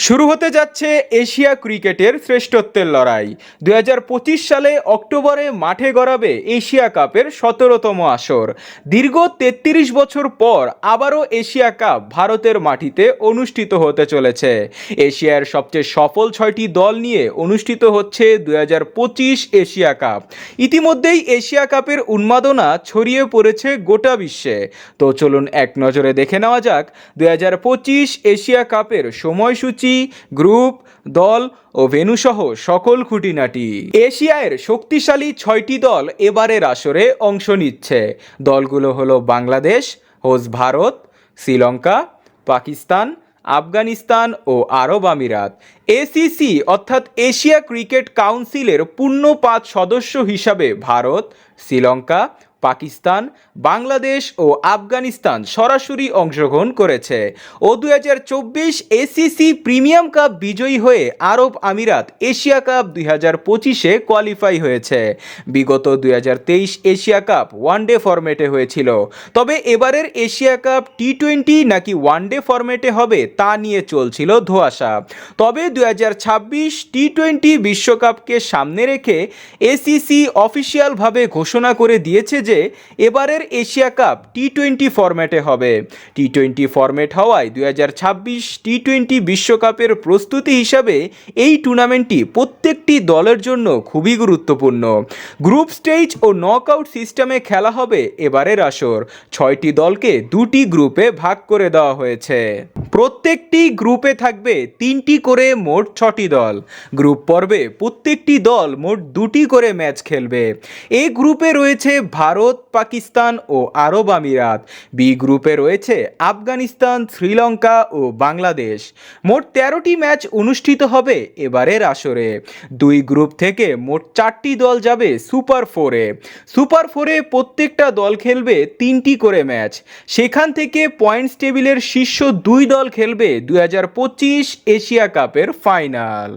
শুরু হতে যাচ্ছে এশিয়া ক্রিকেটের শ্রেষ্ঠত্বের লড়াই। 2025 সালে অক্টোবরে মাঠে গড়াবে এশিয়া কাপের 17তম আসর। দীর্ঘ 33 বছর পর আবারও এশিয়া কাপ ভারতের মাটিতে অনুষ্ঠিত হতে চলেছে। এশিয়ার সবচেয়ে সফল 6টি দল নিয়ে অনুষ্ঠিত হচ্ছে 2025 এশিয়া কাপ। ইতিমধ্যেই এশিয়া কাপের উন্মাদনা ছড়িয়ে পড়েছে গোটা বিশ্বে। তো চলুন এক নজরে দেখে নেওয়া যাক 2025 এশিয়া কাপের সময়সূচি, গ্রুপ, দল ও ভেন্যু সহ সকল খুঁটিনাটি। এশিয়ার শক্তিশালী 6টি দল এবারের আসরে অংশ নিচ্ছে। দলগুলো হলো বাংলাদেশ, হোস্ট ভারত, শ্রীলঙ্কা, পাকিস্তান, আফগানিস্তান ও আরব আমিরাত। এসিসি অর্থাৎ এশিয়া ক্রিকেট কাউন্সিলের পূর্ণ 5 সদস্য হিসাবে ভারত, শ্রীলঙ্কা, পাকিস্তান, বাংলাদেশ ও আফগানিস্তান সরাসরি অংশগ্রহণ করেছে। ও 2024 এসিসি প্রিমিয়াম কাপ বিজয়ী হয়ে আরব আমিরাত এশিয়া কাপ 2025-এ কোয়ালিফাই হয়েছে। বিগত 2023 এশিয়া কাপ ওয়ানডে ফরম্যাটে হয়েছিল, তবে এবারের এশিয়া কাপ টি-20 নাকি ওয়ানডে ফরম্যাটে হবে তা নিয়ে চলছিল ধোঁয়াশা। তবে 2026 টি-20 বিশ্বকাপকে সামনে রেখে এসিসি অফিসিয়ালভাবে ঘোষণা করে দিয়েছে যে এবারের এশিয়া কাপ টি-20 ফরম্যাটে হবে। টি-20 ফরম্যাট হওয়ায় 2026 টি-20 বিশ্বকাপের প্রস্তুতি হিসাবে এই টুর্নামেন্টটি প্রত্যেকটি দলের জন্য খুবই গুরুত্বপূর্ণ। গ্রুপ স্টেজ ও নকআউট সিস্টেমে খেলা হবে এবারের আসর। 6টি দলকে 2টি গ্রুপে ভাগ করে দেওয়া হয়েছে। প্রত্যেকটি গ্রুপে থাকবে 3টি করে মোট 6টি দল। গ্রুপ পর্বে প্রত্যেকটি দল মোট 2টি করে ম্যাচ খেলবে। এ গ্রুপে রয়েছে ভারত, পাকিস্তান ও আরব আমিরাত। বি গ্রুপে রয়েছে আফগানিস্তান, শ্রীলঙ্কা ও বাংলাদেশ। মোট 13টি ম্যাচ অনুষ্ঠিত হবে এবারের আসরে। 2 গ্রুপ থেকে মোট 4টি দল যাবে সুপার 4-এ। সুপার 4-এ প্রত্যেকটা দল খেলবে 3টি করে ম্যাচ। সেখান থেকে পয়েন্টস টেবিলের শীর্ষ 2 দল খেলবে 2025 এশিয়া কাপের ফাইনাল।